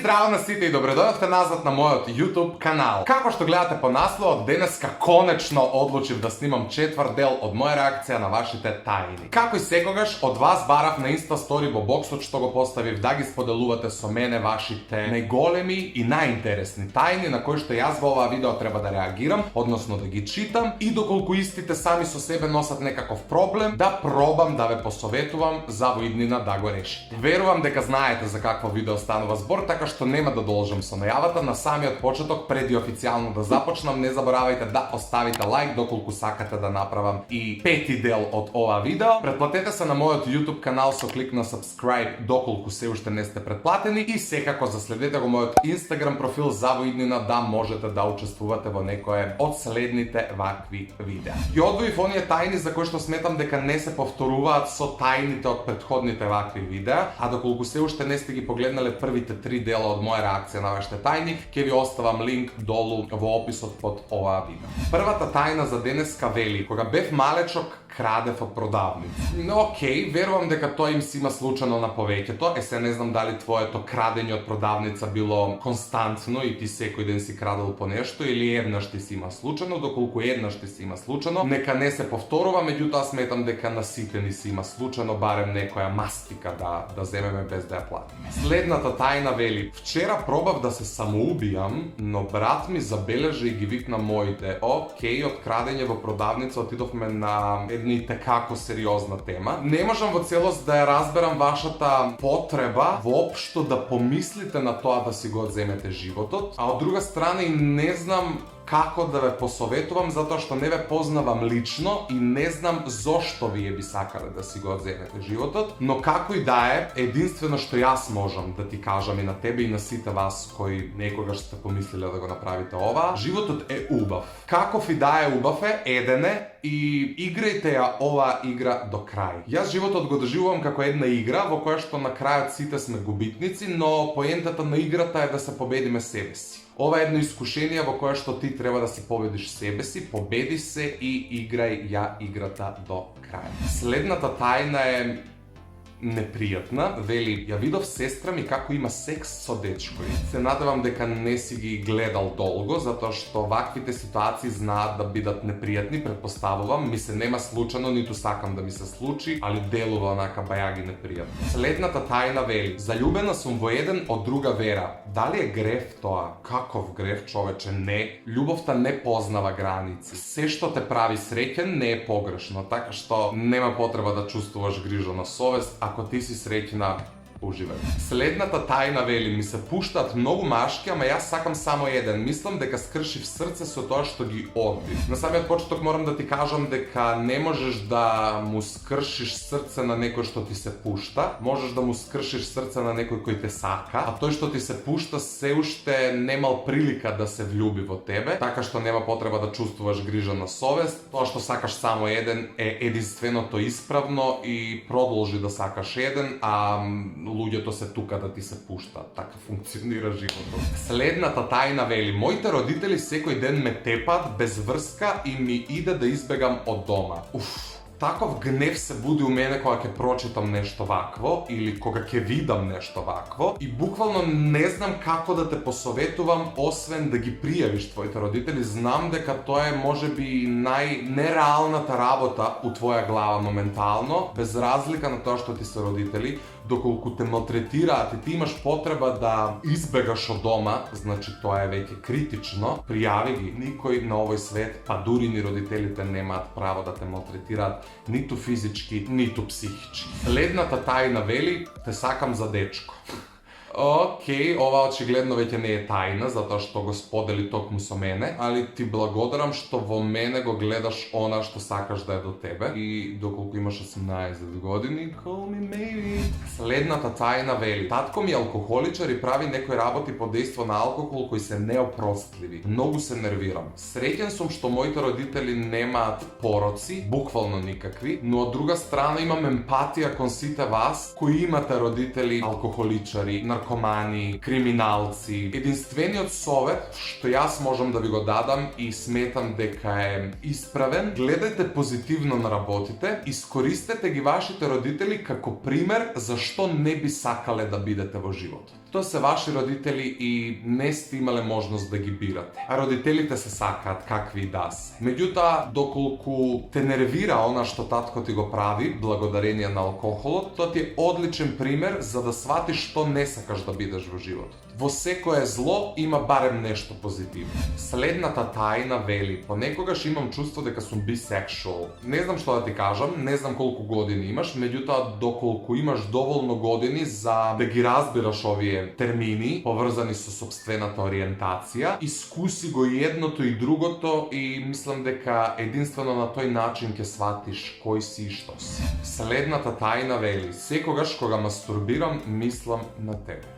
zdravo na sите i dobrodošli nazad na moj YouTube kanal. Kako što gledate po naslovu, deneska konečno odlučim da snimam četvrt del od moje reakcija na vašите tajni. Kako i sekogаш, od vas barav na Insta story bo boksu što go postavim da gi spodeluvate so mene vašite najgolemi i najinteresni tajni na koji što ja zbog ova video treba da reagiram, odnosno da gi čitam i dokoliko istite sami so sebe nosat nekakov problem, da probam da ve posovetuvam za vidnina da go rešite. Verujem deka znajete za kakvo video stanova zbor, така što nema da dolžem so najavata na samiот početok predi oficijalno da započnem. Ne zaboravajte da ostavite like dokoliko sakate da napravam i peti del od ova video. Pretplatete se na mojot YouTube kanal so klik na subscribe dokoliko se ušte ne ste pretplateni i sekako zasledite go mojot Instagram profil za vidnina da možete da učestvувате во некое од следните вакви видеа. Ги одвоив оние тајни за кои што сметам дека не се повторуваат со тајните од претходните вакви видеа, а доколку се уште не сте ги погледнале првите 3 дела од моја реакција на вашите тајни, ќе ви оставам линк долу во описот под оваа видео. Првата тајна за денеска вели: кога бев малечок, крадев од продавници. Океј, верувам дека тоа им си има случано на повеќето. Се не знам дали твоето крадење од продавница било константно и ти секој ден си крадел по нешто или еднаш ти си има случано. Доколку еднаш ти си има случано, нека не се повторува, меѓутоа сметам дека на сите ни си има случано барем некоја мастика да земеме без да ја платиме. Следната тајна вели: вчера пробав да се самоубијам, но брат ми забележа и ги викна моите. Океј, од крадење во продавница отидовме на и такако сериозна тема. Не можам во целост да ја разберам вашата потреба воопшто да помислите на тоа да си го одземете животот, а од друга страна и не знам како да ве посоветувам, затоа што не ве познавам лично и не знам зошто вие би сакале да си го одземете животот, но како и да е, единствено што јас можам да ти кажам и на тебе и на сите вас кои некогаш сте помислиле да го направите ова: животот е убав. Каков и да е убав е, еден е и играјте ја ова игра до крај. Јас животот го доживувам како една игра во која што на крајот сите сме губитници, но поентата на играта е да се победиме себе си. Ова е едно искушение во кое што ти треба да си победиш себе си, победи се и играј ја играта до крај. Следната тајна е непријатна. Вели: ја видов сестра ми како има секс со дечкој. Се надевам дека не си ги гледал долго, затоа што ваквите ситуации знаат да бидат непријатни, претпоставувам. Ми се нема случано, ниту сакам да ми се случи, али делува онака бајаги непријатно. Следната тајна вели: заљубена сум во еден од друга вера. Дали е грев тоа? Каков грев, човече? Не. Љубовта не познава граници. Се што те прави среќен не е погрешно, така што нема потреба да чувствуваш грижа на совест. Ако ти си среќна, уживај. Следната тајна вели: ми се пуштаат многу машки, ама јас сакам само еден. Мислам дека скршив срце со тоа што ги одбив. На самиот почеток морам да ти кажам дека не можеш да му скршиш срце на некој што ти се пушта. Можеш да му скршиш срце на некој кој те сака, а тој што ти се пушта се уште немал прилика да се влюби во тебе, така што нема потреба да чувствуваш грижа на совест. Тоа што сакаш само еден е единственото исправно и продолжи да сакаш еден, а луѓето се тука да ти се пуштаат. Така функционира животот. Следната тајна вели: моите родители секој ден ме тепаат без врска и ми иде да избегам од дома. Таков гнев се буди у мене кога ќе прочитам нешто вакво или кога ќе видам нешто вакво и буквално не знам како да те посоветувам освен да ги пријавиш твоите родители. Знам дека тоа е можеби најнереалната работа у твоја глава моментално, без разлика на тоа што ти се родители. Доколку те малтретираат и ти имаш потреба да избегаш од дома, значи тоа е веќе критично, пријави ги. Никој на овој свет, па дури ни родителите, немаат право да те малтретираат ниту физички, ниту психички. Следната тајна вели: те сакам за дечко. Океј, ова очигледно веќе не е тајна, затоа што го сподели токму со мене, али ти благодарам што во мене го гледаш она што сакаш да е до тебе и доколку имаш 18 години, call me maybe. Следната тајна вели: татко ми е алкохоличар и прави некои работи под дејство на алкохол кои се неопростливи. Многу се нервирам. Среќен сум што моите родители немаат пороци, буквално никакви, но од друга страна имам емпатија кон сите вас кои имате родители алкохоличари, наркомани, наркомани, криминалци. Единствениот совет што јас можам да ви го дадам и сметам дека е исправен, гледајте позитивно на работите, искористете ги вашите родители како пример за што не би сакале да бидете во животот. Тоа се ваши родители и не сте имале можност да ги бирате. А родителите се сакаат какви и да се. Меѓутоа, доколку те нервира она што татко ти го прави, благодарение на алкохолот, тоа ти е одличен пример за да сватиш што не сакаш да бидеш во животот. Во секое зло има барем нешто позитивно. Следната тајна вели: понекогаш имам чувство дека сум бисексуал. Не знам што да ти кажам, не знам колку години имаш, меѓутоа доколку имаш доволно години за да ги разбираш овие термини поврзани со сопствената ориентација, искуси го и едното и другото и мислам дека единствено на тој начин ќе сватиш кој си и што си. Следната тајна вели: секогаш кога мастурбирам, мислам на тебе.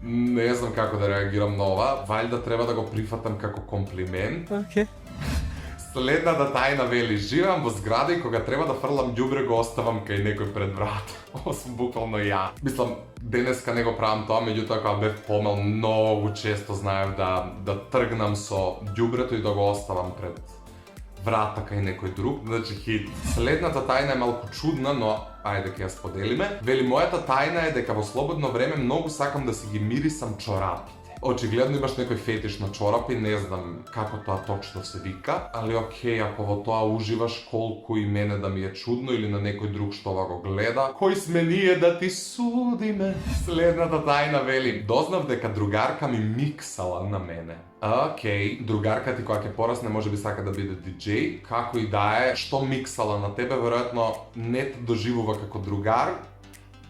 Не знам како да реагирам на ова, валјда треба да го прифатам како комплимент. Okay. Следната тајна вели: живеам во зграда и кога треба да фрлам ѓубре го оставам кај некој пред врата. Ова сум буквално ја. Мислам, денеска не го правам тоа, меѓутоа кога бев помал, многу често знаев да тргнам со ѓубрето и да го оставам пред врата кај некој друг, значи хит. Следната тајна е малку чудна, но ајде ќе ја споделиме. Вели: мојата тајна е дека во слободно време многу сакам да си ги мирисам чорапите. Очигледно имаш некој фетиш на чорапи, не знам како тоа точно се вика, али окей, ако во тоа уживаш, колку и мене да ми е чудно или на некој друг што ова го гледа, кој сме ние да ти судиме? Следната тајна вели: дознав дека другарка ми миксала на мене. Окей, другарка ти која ќе порасне можеби сака да биде диџеј, како и да е, што миксала на тебе, веројатно не те доживува како другар,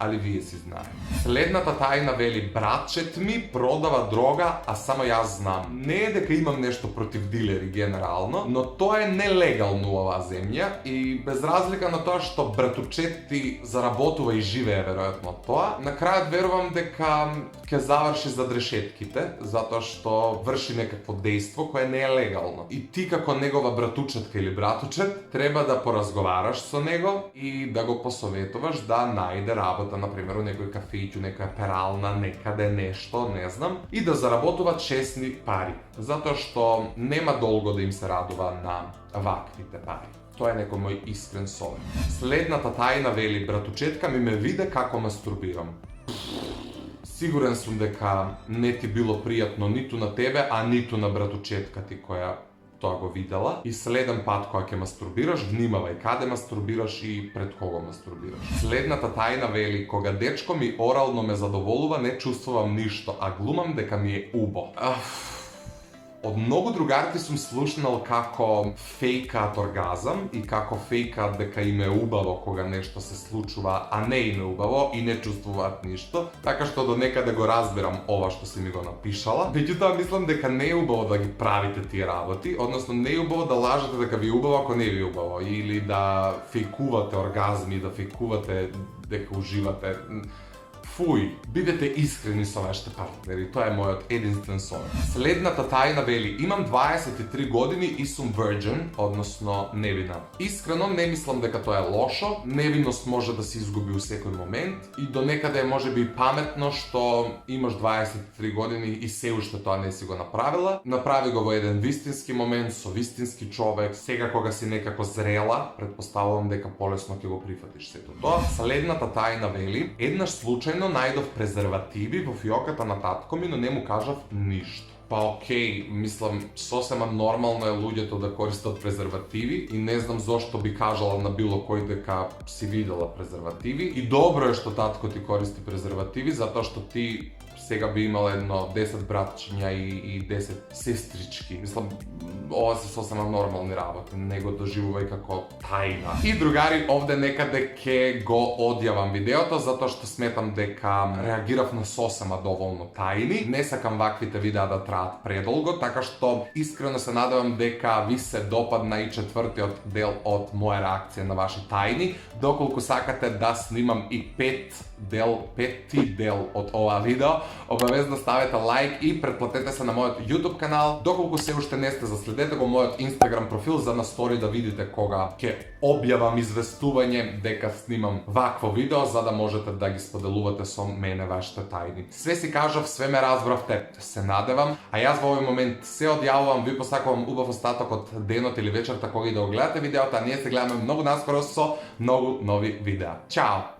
али вие си знаете. Следната тајна вели: братчет ми продава дрога, а само јас знам. Не е дека имам нешто против дилери генерално, но тоа е нелегално у оваа земја и без разлика на тоа што братучет ти заработува и живее веројатно тоа, на крајот верувам дека ќе заврши зад решетките, затоа што врши некакво дејство кое не е легално. И ти како негова братучетка или братучет треба да поразговараш со него и да го посоветуваш да најде работа, например, у некој кафејќу, некоја перална, некаде нешто, не знам, и да заработува честни пари, затоа што нема долго да им се радува на ваквите пари. Тоа е некој мој искрен совет. Следната тајна вели: братучетка ми ме виде како мастурбирам. Сигурен сум дека не ти било пријатно ниту на тебе, а ниту на братучетка ти која тоа го видела. И следен пат кога ќе мастурбираш, внимавај каде мастурбираш и пред кого мастурбираш. Следната тајна вели: кога дечко ми орално ме задоволува, не чувствувам ништо, а глумам дека ми е убо. Од многу другарки сум слушнал како фејкаат оргазам и како фејкаат дека им е убаво кога нешто се случува, а не им е убаво и не чувствуваат ништо, така што до некаде го разбирам ова што си ми го напишала. Меѓутоа мислам дека не е убаво да ги правите тие работи, односно не е убаво да лажете дека ви е убаво ако не ви е убаво, или да фејкувате оргазми, да фејкувате дека уживате. Фуј, бидете искрени со вашите партнери, тоа е мојот единствен совет. Следната тајна вели: имам 23 години и сум virgin, односно невина. Искрено не мислам дека тоа е лошо, невиност може да се изгуби у секој момент и до некаде е можеби паметно што имаш 23 години и се уште тоа не си го направила. Направи го во еден вистински момент, со вистински човек, сега кога си некако зрела, предпоставувам дека полесно ќе го прифатиш сето тоа. Следната тајна вели: еднаш случајно најдов презервативи во фиоката на татко ми, но не му кажав ништо. Па окей, мислам, сосема нормално е луѓето да користат презервативи и не знам зошто би кажала на било кој дека си видела презервативи. И добро е што татко ти користи презервативи, затоа што ти сега би имал едно 10 братчиња и 10 сестрички. Мислам, ова се сосема нормални работи, не го доживувај како тајна. И другари, овде некаде ќе го одјавам видеото, затоа што сметам дека реагирав на сосема доволно тајни. Не сакам ваквите видеа да траат предолго, така што искрено се надевам дека ви се допадна и четвртиот дел од моја реакција на ваши тајни. Доколку сакате да снимам и пети дел од ова видео, обавезно ставете лайк и претплатете се на мојот YouTube канал. Доколку се уште не сте, заследете го мојот Instagram профил за на стори да видите кога ќе објавам известување дека снимам вакво видео, за да можете да ги споделувате со мене вашите тајни. Све си кажав, све ме разбравте, се надевам, а јас во овој момент се одјавувам, ви посакувам убав остаток од денот или вечерта кога и да го гледате видеото, а ние се гледаме многу наскоро со многу нови видеа. Чао!